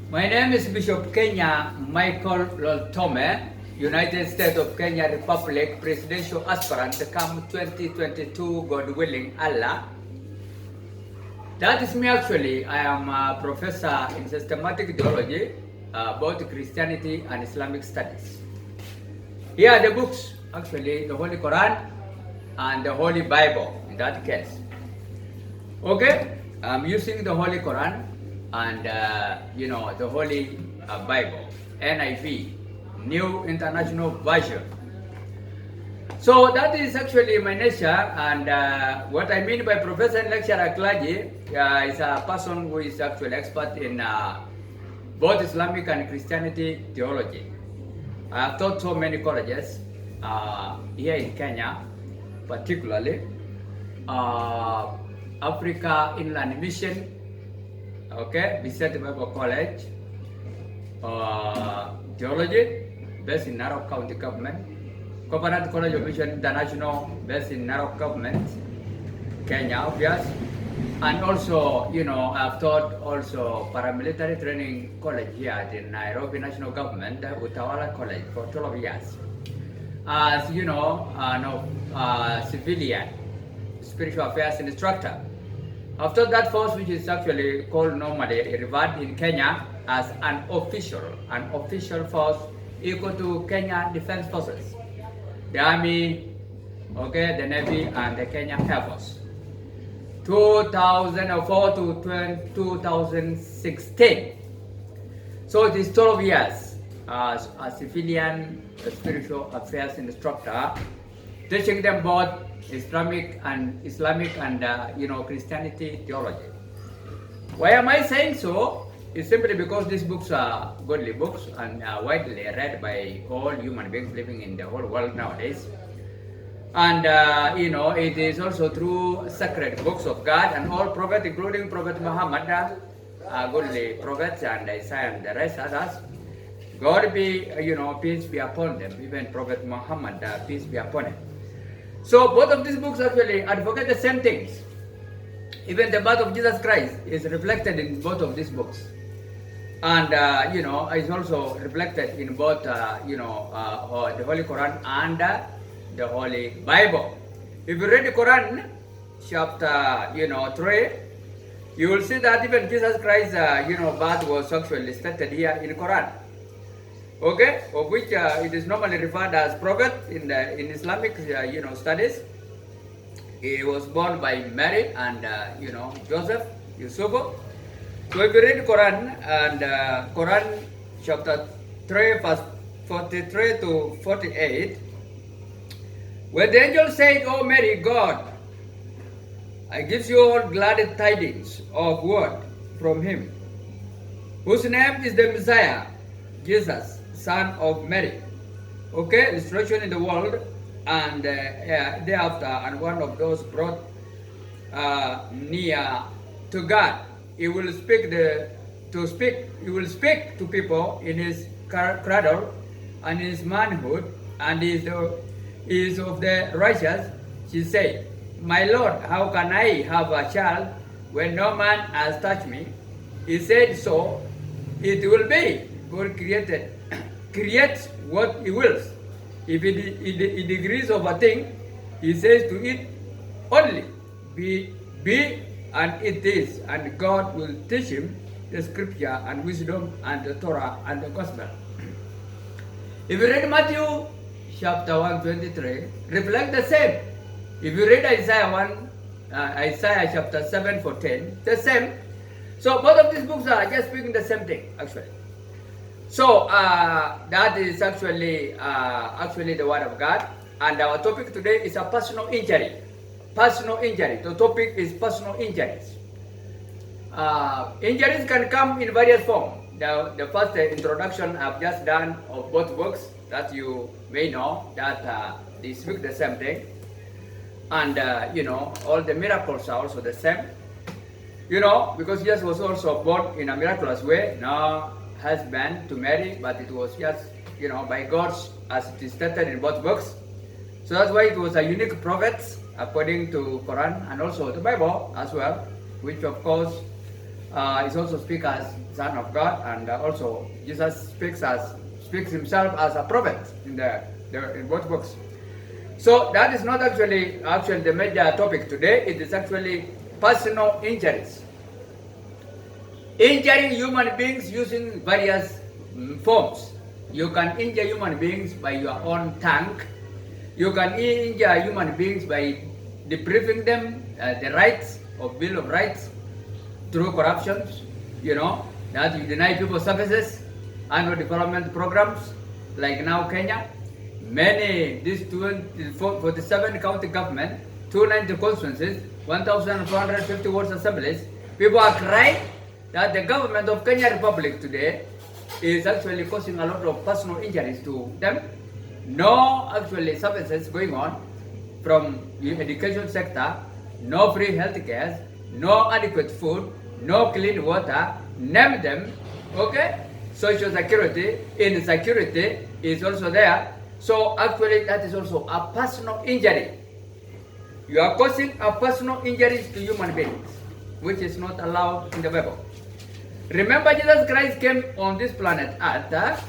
My name is Bishop Kenya M.Loltome, United States of Kenya Republic Presidential Aspirant, come 2022, God willing, Allah. That is me actually. I am a professor in systematic theology, both Christianity and Islamic studies. Here are the books, actually, the Holy Quran and the Holy Bible, in that case. Okay, I'm using the Holy Quran and the Holy Bible, NIV, New International Version. So that is actually my nature, and what I mean by professor and lecturer clergy is a person who is actually expert in both Islamic and Christianity theology. I have taught so many colleges here in Kenya, particularly Africa Inland Mission, okay, Bishop Bible College, theology, based in Narok County Government, Covenant College of Mission International, based in Narok Government, Kenya, obvious, and also, I've taught also paramilitary training college here at the Nairobi National Government, Utawala College, for 12 years. As civilian spiritual affairs instructor. After that force, which is actually called normally referred in Kenya as an official force equal to Kenya Defense Forces, the Army, okay, the Navy, and the Kenya Air Force. 2004 to 2016. So it is 12 years as a civilian spiritual affairs instructor, teaching them both Islamic and Christianity theology. Why am I saying so? It's simply because these books are godly books and are widely read by all human beings living in the whole world nowadays. And it is also through sacred books of God and all prophets, including Prophet Muhammad, godly prophets, and Isaiah and the rest others. God be, peace be upon them, even Prophet Muhammad, peace be upon him. So both of these books actually advocate the same things. Even the birth of Jesus Christ is reflected in both of these books. And, is also reflected in both, the Holy Quran and the Holy Bible. If you read the Quran, chapter, 3, you will see that even Jesus Christ's, birth was actually stated here in Quran. Okay, of which it is normally referred as prophet in Islamic, studies. He was born by Mary and, Joseph, Yusuf. So if you read Quran and Quran chapter 3, verse 43 to 48, where the angel said, "O Mary, God, I give you all glad tidings of word from him, whose name is the Messiah, Jesus, son of Mary." Okay, instruction in the world, and thereafter, and one of those brought near to God. He will speak He will speak to people in his cradle and his manhood, and is of the righteous. She said, "My Lord, how can I have a child when no man has touched me?" He said, "So it will be. God creates what he wills. If he degrees of a thing, he says to it only, be, and it is, and God will teach him the scripture and wisdom and the Torah and the gospel." If you read Matthew chapter 1:23, reflect the same. If you read Isaiah chapter 7:14, the same. So both of these books are just speaking the same thing, actually. So that is actually the word of God, and our topic today is a personal injury. Personal injury. The topic is personal injuries. Injuries can come in various forms. The first introduction I've just done of both books, that you may know that they speak the same thing, and all the miracles are also the same. Because Jesus was also born in a miraculous way. No husband to Mary, but it was just by God's, as it is stated in both books. So that's why it was a unique prophet according to Quran and also the Bible as well, which of course is also speak as Son of God, and also Jesus speaks himself as a prophet in both books. So that is not actually the major topic today. It is actually personal injuries. Injuring human beings using various forms. You can injure human beings by your own tongue. You can injure human beings by depriving them the rights of Bill of Rights through corruption. You know, that you deny people services, annual development programs, like now Kenya. Many, these 47 county government, 290 constituencies, 1,450 ward assemblies, people are crying that the government of Kenya Republic today is actually causing a lot of personal injuries to them. No actually services going on from the education sector, no free health care, no adequate food, no clean water, name them, okay? Social security, insecurity is also there. So actually that is also a personal injury. You are causing a personal injuries to human beings, which is not allowed in the Bible. Remember, Jesus Christ came on this planet Earth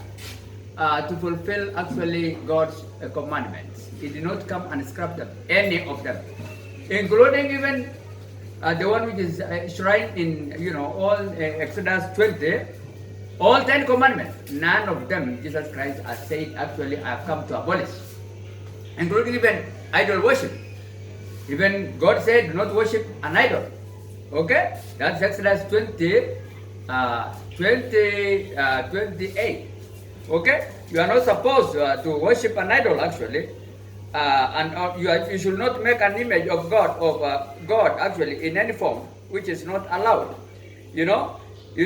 to fulfill actually God's commandments. He did not come and scrap them, any of them, including even the one which is enshrined in all Exodus 20, all 10 commandments. None of them Jesus Christ has said actually I have come to abolish, including even idol worship. Even God said do not worship an idol. Okay, that's Exodus 20. 28. Okay, you are not supposed to worship an idol actually, and you should not make an image of God actually in any form, which is not allowed. You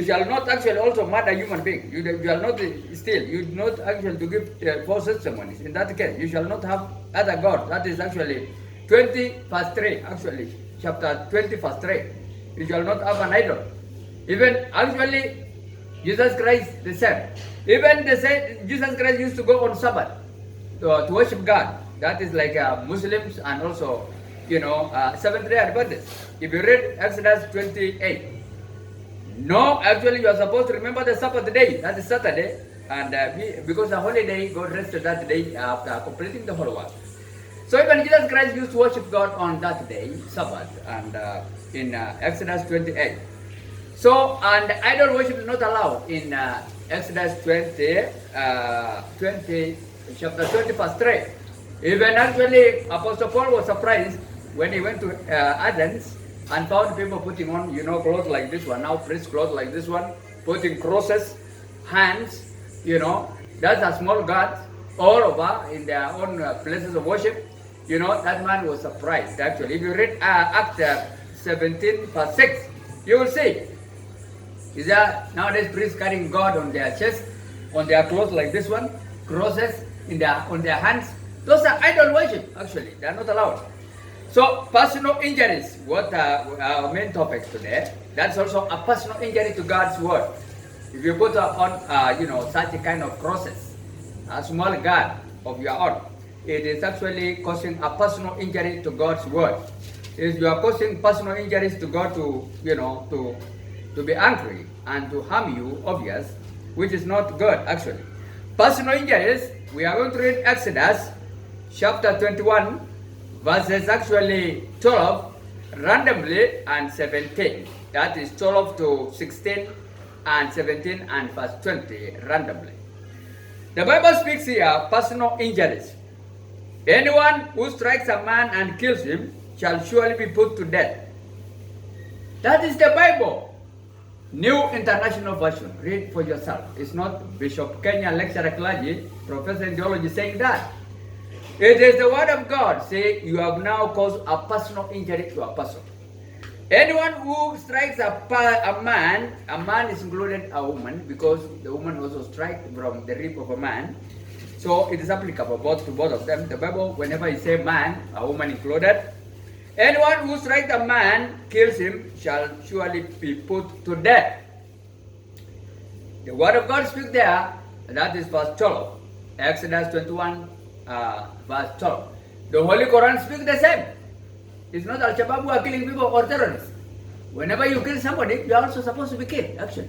shall not actually also murder human being. You shall not steal. You do not actually to give false testimonies. In that case, you shall not have other God. That is actually 20 verse 3. Actually, chapter 20 verse 3. You shall not have an idol. Even actually, Jesus Christ the same. Even they say Jesus Christ used to go on Sabbath to worship God. That is like Muslims and also, Seventh-day Adventists. If you read Exodus 28, no, actually you are supposed to remember the Sabbath day. That is Saturday, and because the holiday, God rested that day after completing the whole work. So even Jesus Christ used to worship God on that day, Sabbath, and in Exodus 28. So, and idol worship is not allowed in Exodus 20, chapter 20, verse 3. Even actually, Apostle Paul was surprised when he went to Athens and found people putting on, clothes like this one, now priest clothes like this one, putting crosses, hands, that's a small god all over in their own places of worship. That man was surprised actually. If you read Acts 17, verse 6, you will see. Is there nowadays priests carrying God on their chest, on their clothes like this one, crosses on their hands? Those are idol worship, actually. They are not allowed. So, personal injuries, what our main topic today, that's also a personal injury to God's word. If you put on, such a kind of crosses, a small God of your own, it is actually causing a personal injury to God's word. If you are causing personal injuries to God to be angry and to harm you, obvious, which is not good actually. Personal injuries, we are going to read Exodus chapter 21, verses actually 12, randomly, and 17. That is 12 to 16 and 17 and verse 20, randomly. The Bible speaks here personal injuries. Anyone who strikes a man and kills him shall surely be put to death. That is the Bible. New International Version. Read for yourself. It's not Bishop Kenya lecturer clergy, professor in theology saying that. It is the word of God saying you have now caused a personal injury to a person. Anyone who strikes a man is included a woman because the woman also strikes from the rib of a man. So it is applicable to both of them. The Bible, whenever you say man, a woman included. Anyone who strikes a man, kills him, shall surely be put to death. The word of God speaks there, that is verse 12. Exodus 21, verse 12. The Holy Quran speaks the same. It's not Al-Shabaab who are killing people or terrorists. Whenever you kill somebody, you are also supposed to be killed, actually.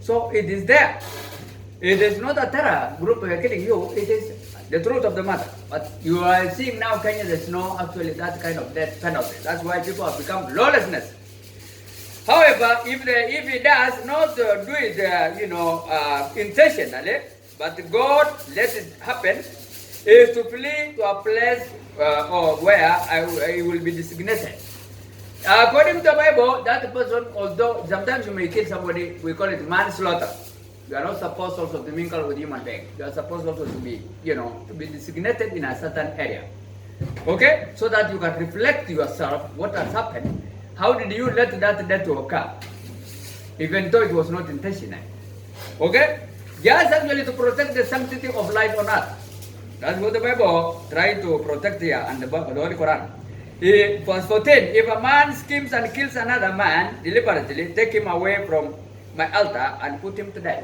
So it is there. It is not a terror group killing you, it is the truth of the matter. But you are seeing now Kenya, there's no actually that kind of death penalty. That's why people have become lawlessness. However, if it does not do it, intentionally, but God let it happen, is to flee to a place or where I will be designated. According to the Bible, that person, although sometimes you may kill somebody, we call it manslaughter. You are not supposed also to mingle with human beings. You are supposed also to be, to be designated in a certain area. Okay? So that you can reflect yourself what has happened. How did you let that death to occur? Even though it was not intentional. Okay? Just actually to protect the sanctity of life on earth. That's what the Bible tries to protect here and the Holy Quran. Verse 14, if a man schemes and kills another man deliberately, take him away from my altar and put him to death.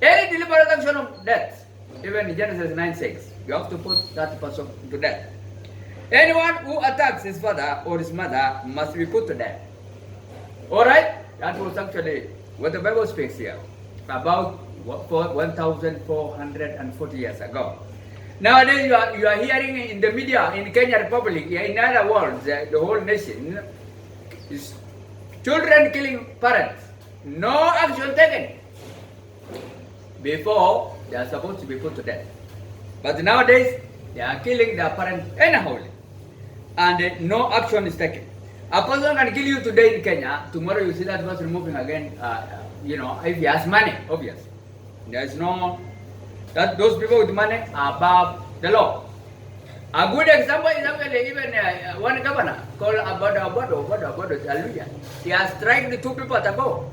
Any deliberate action of death, even in Genesis 9:6, you have to put that person to death. Anyone who attacks his father or his mother must be put to death. Alright? That was actually what the Bible speaks here about 1,440 years ago. Nowadays, you are hearing in the media in Kenya Republic, in other words, the whole nation, is children killing parents. No action taken before they are supposed to be put to death. But nowadays, they are killing their parents anyhow, and no action is taken. A person can kill you today in Kenya, tomorrow you see that person moving again, if he has money, obvious. There is no, that those people with money are above the law. A good example is actually even one governor called Abodo, hallelujah. He has struck the two people at a go,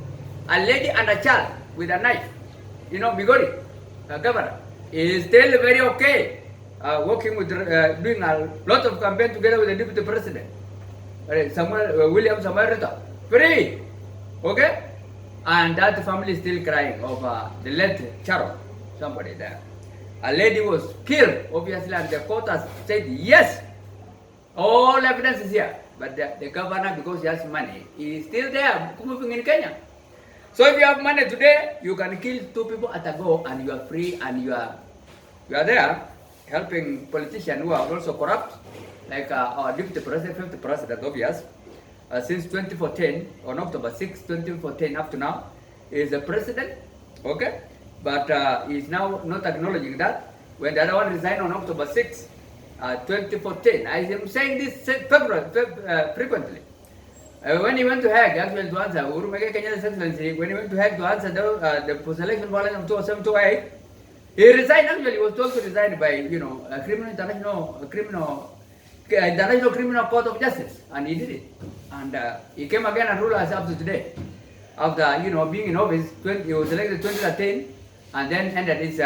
a lady and a child with a knife. Bigori, a governor, is still very okay, working with, doing a lot of campaign together with the deputy president. William Samuel Ruto. Free! Okay? And that family is still crying over the late Charo, somebody there. A lady was killed, obviously, and the court has said yes, all evidence is here. But the governor, because he has money, is still there, moving in Kenya. So if you have money today, you can kill two people at a go, and you are free, and you are there helping politicians who are also corrupt, like our deputy president, fifth president, obvious. Since 2014, on October 6, 2014, up to now, is the president, okay? But he's now not acknowledging that. When the other one resigned on October 6, 2014, I am saying this frequently. When he went to Hague, actually to answer, Uhuru Muigai Kenyatta's Excellency, when he went to Hague to answer the post-election violence of 2007-2008, he resigned, actually, he was told to resign by, International Criminal Court of Justice, and he did it. And he came again and ruled us up to today. After, being in office, he was elected in 2013, and then ended his,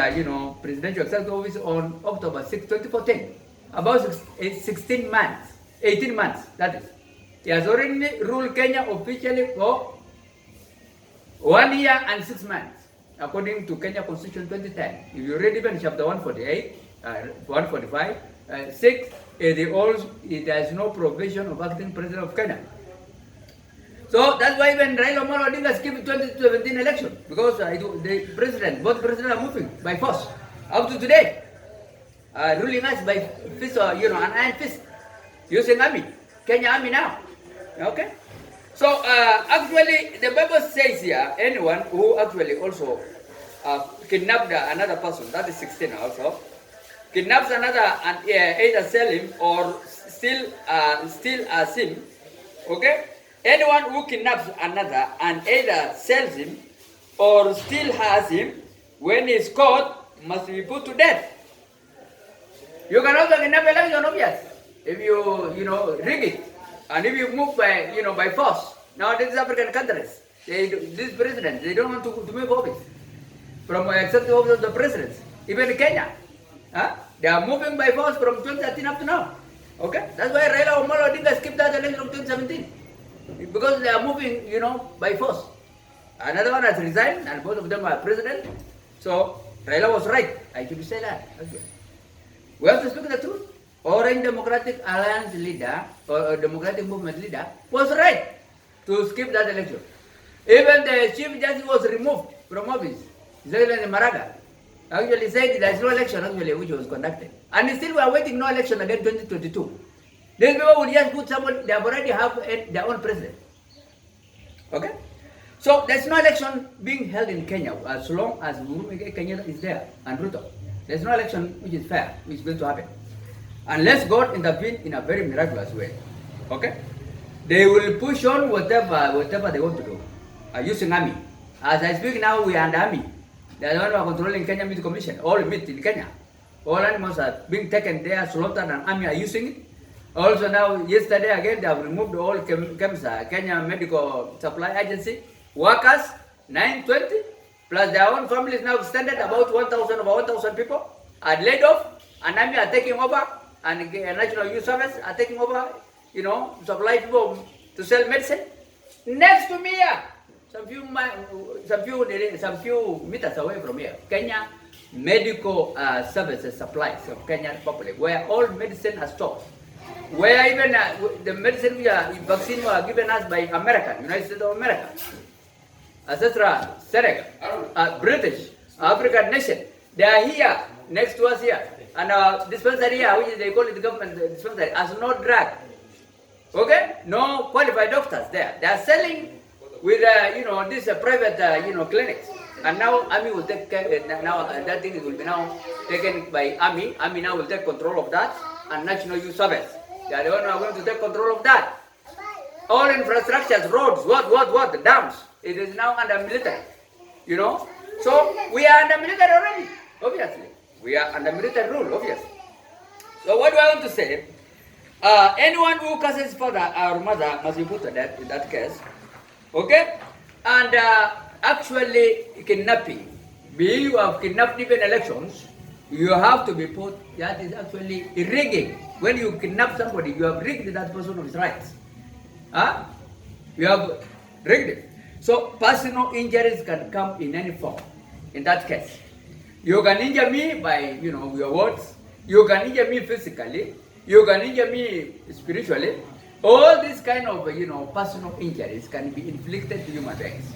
presidential executive office on October 6, 2014. About 16 months, 18 months, that is. He has already ruled Kenya officially for 1 year and 6 months, according to Kenya Constitution 2010. If you read even chapter 148, 145, 6, there is no provision of acting president of Kenya. So that's why when Raila Amolo Odinga skipped the 2017 election, because both presidents are moving by force up to today, ruling us by fist, an iron fist, using army, Kenya army now. Okay? So actually, the Bible says here, anyone who actually also kidnapped another person, that is 16 also, kidnaps another and either sell him or steal him, okay? Anyone who kidnaps another and either sells him or still has him, when he is caught, must be put to death. You can also kidnap election, obvious, if you rig it, and if you move by force. Now these African countries, these presidents, they don't want to move office from executive office of the presidents. Even in Kenya, they are moving by force from 2013 up to now. Okay, that's why Raila Amolo Odinga skipped that election of 2017. Because they are moving, by force. Another one has resigned, and both of them are president. So Raila was right. I should say that. Okay. We have to speak the truth. Orange Democratic Alliance leader or Democratic Movement leader was right. to skip that election. Even the chief justice was removed from office. His Excellency Maraga actually said there is no election actually which was conducted. And still we are waiting no election again 2022. These people will just put someone, they have already have their own president. Okay? So there's no election being held in Kenya as long as Kenya is there and Ruto. There's no election which is fair, which is going to happen. Unless God intervene in a very miraculous way. Okay? They will push on whatever they want to do. Using army. As I speak now, we are under army. They are the one who are controlling Kenya Meat Commission. All meat in Kenya. All animals are being taken there, slaughtered, and army are using it. Also now, yesterday again, they have removed all KEMSA, Kenya Medical Supply Agency, workers, 920, plus their own families now extended, about 1,000 people are laid off, and army are taking over, and National Youth Service are taking over, you know, supply people to sell medicine. Next to me here, some few meters away from here, Kenya Medical Services Supplies of Kenya Republic, where all medicine are stored. Where even the medicine vaccine were given us by America, United States of America, etc., Senegal, British, African nation, they are here next to us here, and dispensary here, which they call it the government dispensary, has no drug. Okay, no qualified doctors there. They are selling with these private clinics, and now army will take care. Now that thing will be now taken by army. Army now will take control of that, and National Youth Service. They are the one who are going to take control of that. All infrastructures, roads, what, dams. It is now under military, you know. So we are under military already, obviously. We are under military rule, obviously. So what do I want to say? Anyone who curses father or mother must be put to death in that case. Okay? And actually kidnapping. Be you have kidnapped even elections, you have to be put, that is actually rigging. When you kidnap somebody, you have rigged that person's rights. You have rigged it. So personal injuries can come in any form. In that case, you can injure me by your words. You can injure me physically. You can injure me spiritually. All these kind of personal injuries can be inflicted to human beings.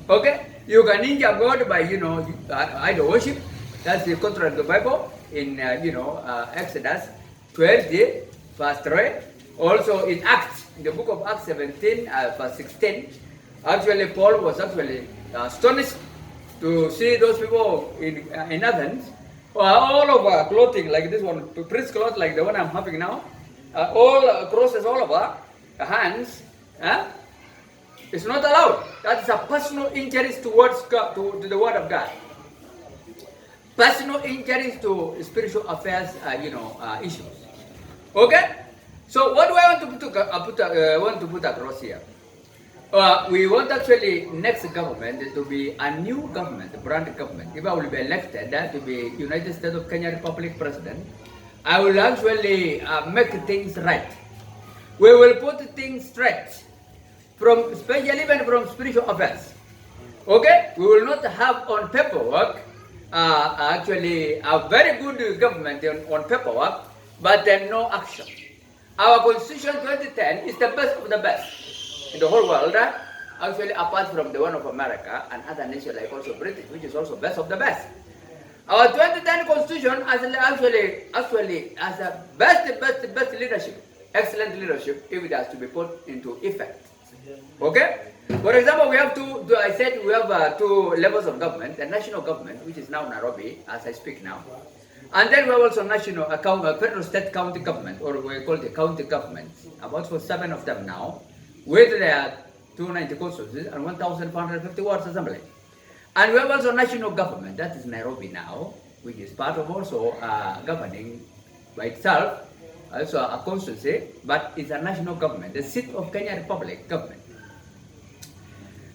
Okay, you can injure God by idol worship. That's the contrary of the Bible in Exodus 12, verse 3. Also in Acts, in the book of Acts 17, verse 16. Actually, Paul was actually astonished to see those people in Athens, all over clothing like this one, priest cloth like the one I'm having now, all crosses all over, hands. It's not allowed. That is a personal injuries towards God, to the word of God. Personal injuries to spiritual affairs, issues. Okay. So what do I want to put across here? We want actually next government to be a new government, a brand government. If I will be elected to be United States of Kenya Republic President, I will actually make things right. We will put things straight, especially even from spiritual affairs. Okay? We will not have on paperwork actually a very good government on paperwork, but then no action. Our Constitution 2010 is the best of the best in the whole world, actually apart from the one of America and other nations like also British, which is also best of the best. Our 2010 Constitution actually has a best leadership, excellent leadership, if it has to be put into effect. Okay? For example, we have we have two levels of government: the national government, which is now Nairobi, as I speak now, and then we have also national federal state county government, or we call it county government. About 7 of them now, with their 290 constituencies and 1,450 wards assembly. And we have also national government, that is Nairobi now, which is part of also governing by itself, also a constituency, but it's a national government, the seat of Kenya Republic government.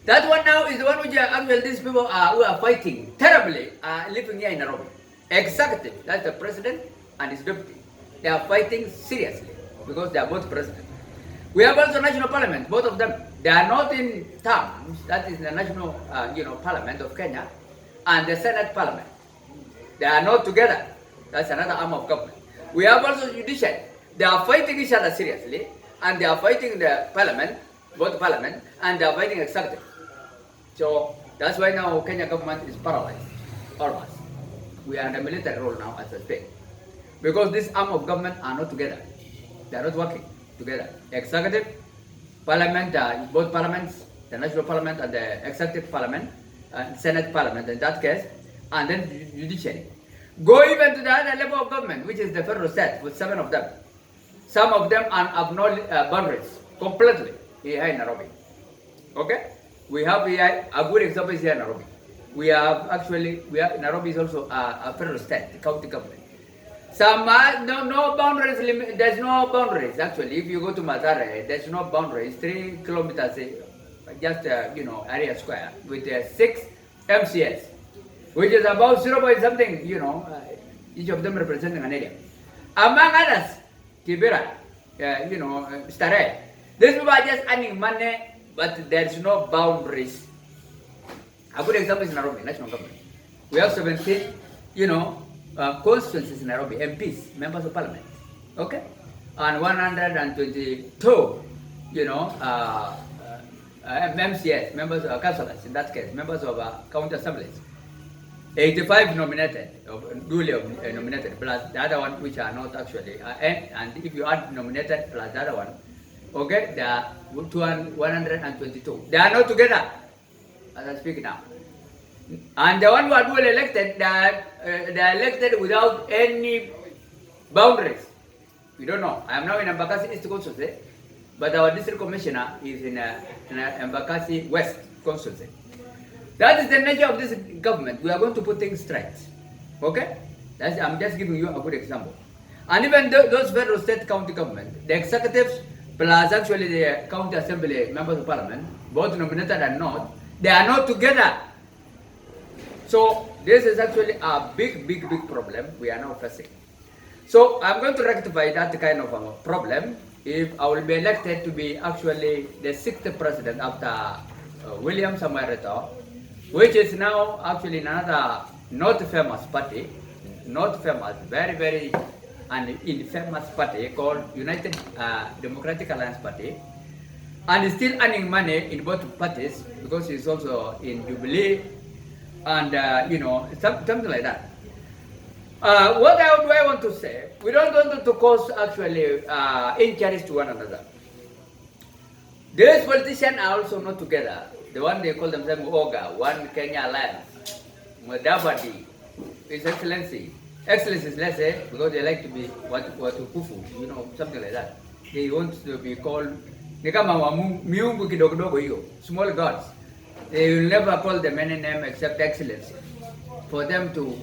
That one now is the one which actually these people who are fighting terribly living here in Nairobi. Executive, that's the president and his deputy. They are fighting seriously because they are both president. We have also national parliament, both of them. They are not in terms, that is the national parliament of Kenya and the Senate parliament. They are not together. That's another arm of government. We have also judiciary. They are fighting each other seriously, and they are fighting the parliament both parliament and they are fighting executive. So that's why now Kenya government is paralyzed, almost. We are in a military role now as a state. Because this arm of government are not together. They are not working together. Executive, parliament, both parliaments, the national parliament and the executive parliament, senate parliament in that case, and then judiciary. Go even to the other level of government, which is the federal state, with 7 of them. Some of them have no boundaries, completely, here in Nairobi. Okay? We have here, a good example is here in Nairobi. Nairobi is also a federal state, county government. Some no boundaries. There's no boundaries actually. If you go to Mathare, there's no boundaries. 3 kilometers, just area square with 6 MCS, which is about 0 point something. Each of them representing an area. Among others, Kibera, Stare. These people are just earning money, but there's no boundaries. A good example is Nairobi, national government. We have 17, constituencies in Nairobi, MPs, members of parliament, okay? And 122, MCS, members of councillors, in that case, members of county assemblies. 85 nominated, duly nominated, plus the other one which are not actually, and if you add nominated plus the other one, okay, there are 122. They are not together, as I speak now. And the one who are duly elected, they are elected without any boundaries. We don't know. I am now in Embakasi East Constituency, but our district commissioner is in Embakasi West Constituency. That is the nature of this government. We are going to put things straight. Okay? I'm just giving you a good example. And even those federal state county government, the executives plus actually the county assembly members of parliament, both nominated and not, they are not together. So this is actually a big problem we are now facing. So I'm going to rectify that kind of a problem if I will be elected to be actually the 6th president after William Samuel Ruto, which is now actually another not famous party, very and infamous party called United Democratic Alliance Party, and is still earning money in both parties because he's also in Jubilee and something like that. What do I want to say? We don't want to cause actually injuries to one another. These politicians are also not together. The one they call themselves OGA, One Kenya Alliance, Mudavadi, His Excellency. Excellency is less, because they like to be watukufu, something like that. They want to be called miungu kidogo hiyo, small gods. They will never call them any name except Excellency, for them to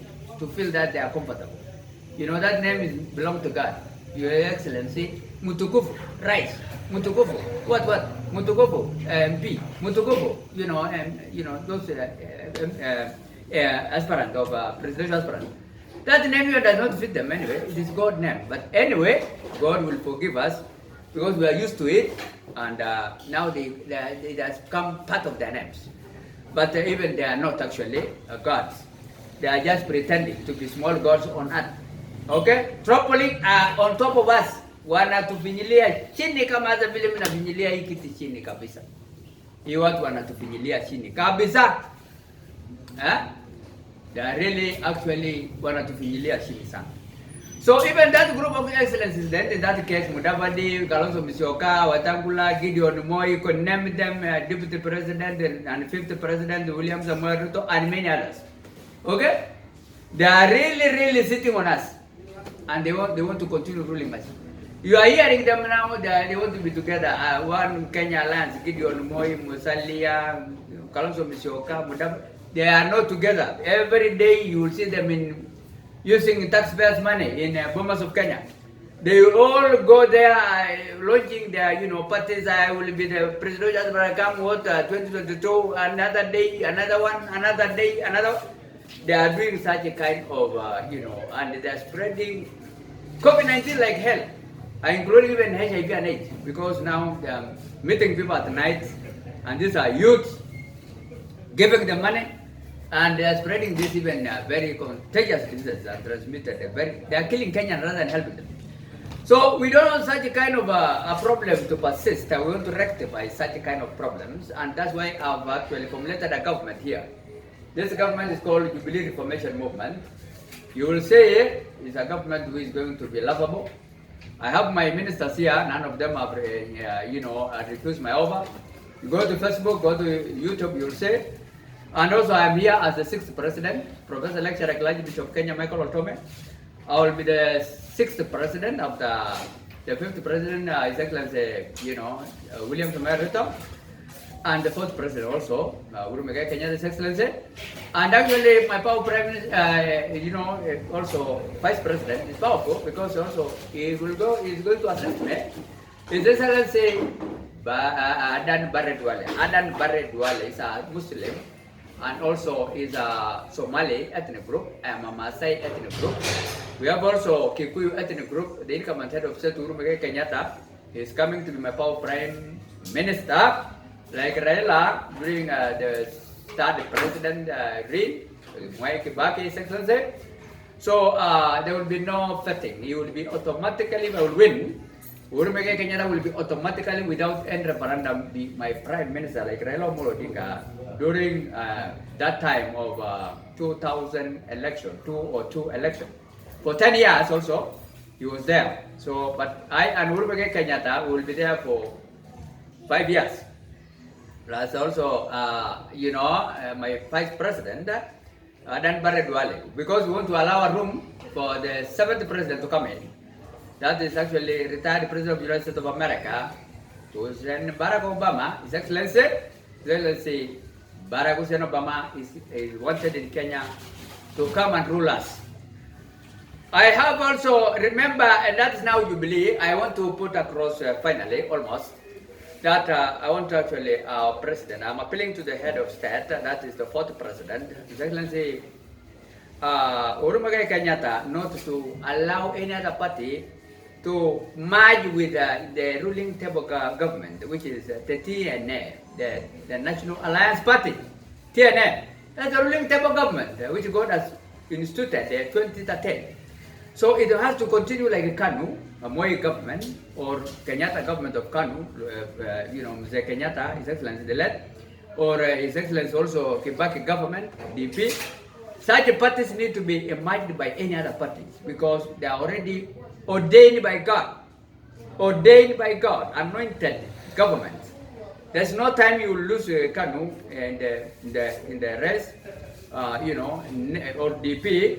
feel that they are comfortable. That name belongs to God. Your Excellency, Mutukufu, rice, Mutukufu, what, Mutukufu, MP, Mutukufu, those aspirant of presidential aspirant. That name does not fit them anyway. It is God's name. But anyway, God will forgive us because we are used to it, and now they has become part of their names. But even they are not actually gods. They are just pretending to be small gods on earth. Okay? Properly on top of us. Wanatufinyilia chini kama hata vile mimi nafinyilia hii kiti chini kabisa. Hii watu wanatufinyilia chini kabisa. They are really actually wanatufinyilia chini sana. So even that group of excellencies, then in that case, Mudavadi, Kalonzo Musyoka, Wetangula, Gideon Moi, could name them Deputy President and 5th President William Samuel Ruto and many others. Okay? They are really sitting on us, and they want to continue ruling us. You are hearing them now. They want to be together. One Kenya Alliance, Gideon Moi, Musalia, Kalonzo Musyoka, Mudavadi. They are not together. Every day you will see them using taxpayers' money in Bomas of Kenya. They will all go there launching their parties. I will be the presidential come 2022, another day, another one, another day, another. They are doing such a kind of and they are spreading COVID-19 like hell, including even HIV and AIDS, because now they are meeting people at night, and these are youths, giving them money. And they are spreading this even very contagious diseases and transmitted. They are killing Kenyans rather than helping them. So we don't want such a kind of a problem to persist. We want to rectify such a kind of problems, and that's why I've actually formulated a government here. This government is called Jubilee Reformation Movement. You will say it's a government who is going to be lovable. I have my ministers here. None of them have, refused my offer. You go to Facebook, go to YouTube, you'll say. And also I'm here as the 6th president, Professor Lecturer Clergy Bishop Kenya M.Loltome. I will be the 6th president of the 5th president, His Excellency, William Samoei Ruto. And the 4th president also, Uhuru Muigai Kenyatta, His Excellency. And actually, my power prime minister, also vice president is powerful because also he is going to assist me. His Excellency Adan Barre Duale. Adan Barre Duale is a Muslim and also is a Somali ethnic group and a Maasai ethnic group. We have also Kikuyu ethnic group. The incoming head of state Uhuru Muigai Kenyatta is coming to be my power prime minister. Like Raila during the third president reign, Mwai Kibaki, His Excellency. So there will be no fitting. He will be automatically will win. Uhuru Muigai Kenyatta will be automatically without any referendum be my prime minister like Raila Odinga during that time of 2000 election, 202 election. For 10 years also, he was there. So, but I and Uhuru Muigai Kenyatta will be there for 5 years. Plus also, my vice president, Dan Barre Duale, because we want to allow a room for the 7th president to come in. That is actually retired president of the United States of America, President Barack Obama, His Excellency Barack Hussein Obama is wanted in Kenya to come and rule us. I have also, remember, and that is now Jubilee, I want to put across finally, almost, that I want to actually, our president, I'm appealing to the head of state, that is the 4th president, His Excellency Uhuru Muigai Kenyatta, not to allow any other party to merge with the ruling table government, which is the TNA, the National Alliance Party, TNA. That's the ruling table government, which God has instituted in 2013. So it has to continue like KANU, a Moi government, or Kenyatta government of KANU, Mzee Kenyatta, His Excellency the led, or His Excellency also Kibaki government, DP. Such parties need to be emerged by any other parties because they are already ordained by God, anointed governments. There's no time you will lose KANU and in the rest, or DP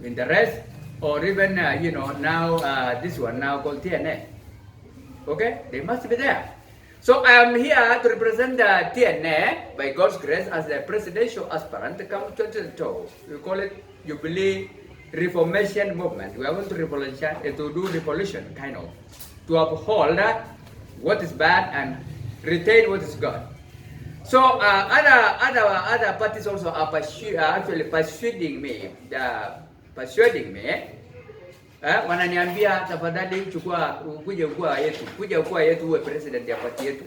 in the rest. Or even, now this one now called TNA. Okay? They must be there. So I am here to represent the TNA, by God's grace, as the presidential aspirant to come 2022. We call it Jubilee Reformation Movement. We are going to do revolution, kind of, to uphold what is bad and retain what is good. So other parties also are actually persuading me. Wananiambia tafadhali chukua kuja ukua yetu uwe president ya party yetu.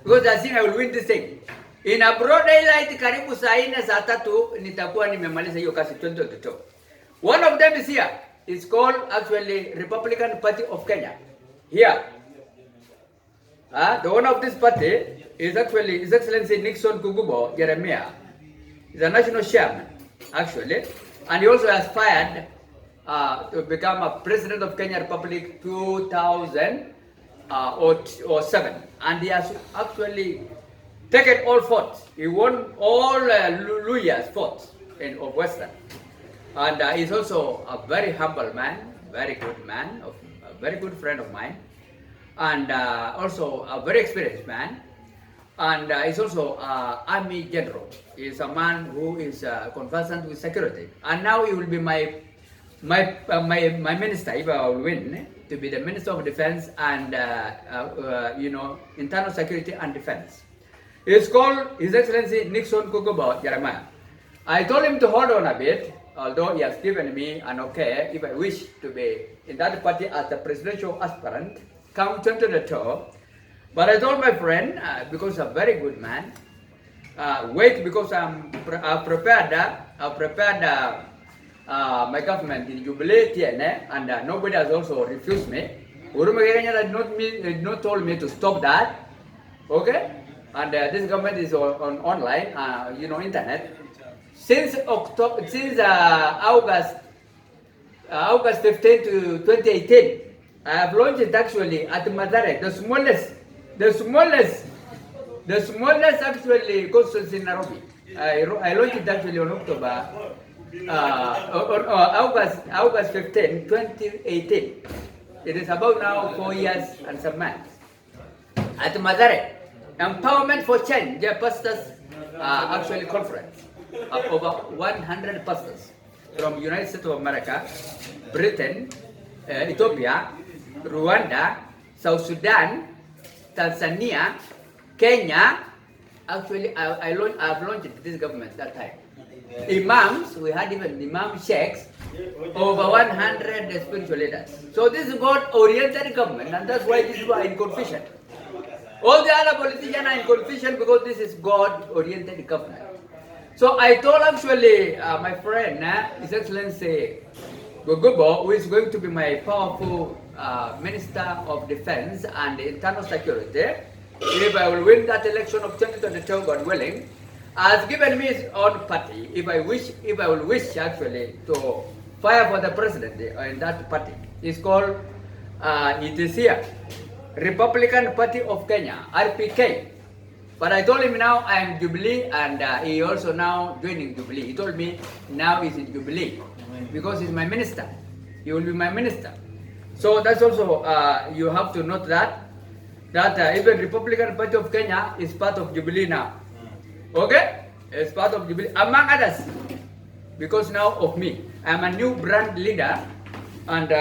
Because I think I will win this thing. In a broad daylight karibu saa 4 saa 3 nitakuwa nimemaliza hiyo kazi 2022. One of them is here. It's called actually Republican Party of Kenya. Here. The one of this party is actually His Excellency Nixon Kugubo Jeremiah. He's a national chairman. Actually, and he also aspired to become a president of Kenya Republic 2007, and he has actually taken all forts. He won all Luya's forts of Western, and he's also a very humble man, very good man, a very good friend of mine, and also a very experienced man. And he's also army general. He's a man who is conversant with security. And now he will be my minister, if I will win, to be the Minister of Defense and Internal Security and Defense. It's called His Excellency Nixon Kugubo Jeremiah. I told him to hold on a bit, although he has given me an okay if I wish to be in that party as the presidential aspirant, come 2022. But I told my friend, because he's a very good man, wait, because I've prepared my government in Jubilee TNA, and nobody has also refused me. Uruma Kenya did not told me to stop that. Okay? And this government is on online, internet. Since August 15 to 2018, I have launched it actually at Madare, the smallest actually constituency in Nairobi. I launched it actually on October, August 15, 2018. It is about now 4 years and some months. At Madare, Empowerment for Change, the pastors actually conference of over 100 pastors from United States of America, Britain, Ethiopia, Rwanda, South Sudan, Tanzania, Kenya. Actually, I've launched this government that time. Imams, we had even Imam Sheikhs, over 100 spiritual leaders. So this is God-oriented government, and that's why this is in confusion. All the other politicians are in confusion because this is God-oriented government. So I told actually my friend, His Excellency Gogobo, who is going to be my powerful Minister of Defense and Internal Security, if I will win that election of 2022, God willing, has given me his own party. If I will wish actually to fire for the president in that party, it's called it is here, Republican Party of Kenya, RPK. But I told him now I am Jubilee, and he also now joining Jubilee. He told me now he's in Jubilee because he's my minister. He will be my minister. So that's also you have to note that even Republican Party of Kenya is part of Jubilee now. Okay, it's part of Jubilee among others because now of me. I'm a new brand leader, and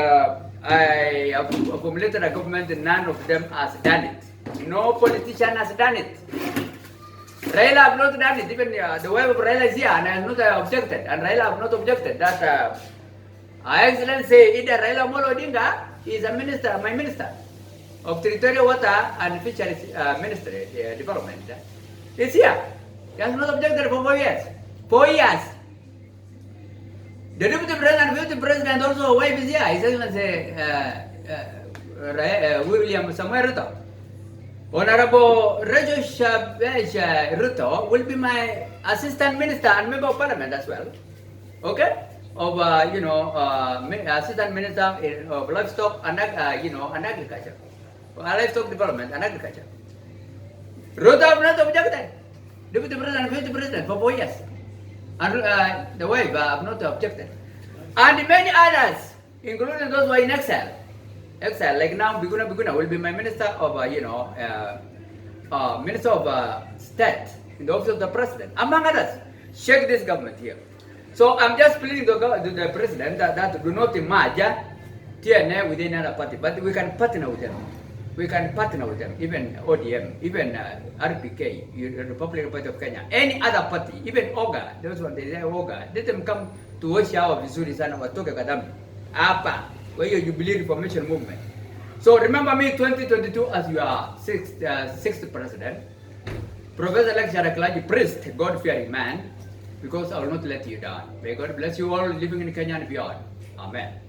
I have accumulated a government. None of them has done it. No politician has done it. Raila have not done it. Even the wife of Raila is here and has not objected. And Raila have not objected that Excellency either Raila Molo Odinga is a minister, my minister of Territorial Water and Fisheries Ministry Development. Is here. He has not objected for 4 years. 4 years. The deputy president also wife is here. His Excellency William Samuel Ruto. Honorable Rajesh Ruto will be my assistant minister and member of parliament as well. Okay? Of assistant minister of livestock and and agriculture, livestock development and agriculture. Ruto have not objected. Deputy president, vice president for 4 years, and the wife have not objected, and many others, including those who are in exile. Exile, like now, Biguna will be my minister of minister of state in the office of the president, among others. Check this government here. So I'm just pleading to the president that do not merge TNA with any other party, but we can partner with them. We can partner with them, even ODM, even RPK, Republican Party of Kenya, any other party, even OGA, those ones they say OGA, let them come to wash our vizuri sana watoke Kadami. Hapa, where you believe Reformation Movement. So remember me 2022 as your sixth president, Professor Lecturer Clergy Priest, God-fearing man, because I will not let you down. May God bless you all living in Kenya and beyond. Amen.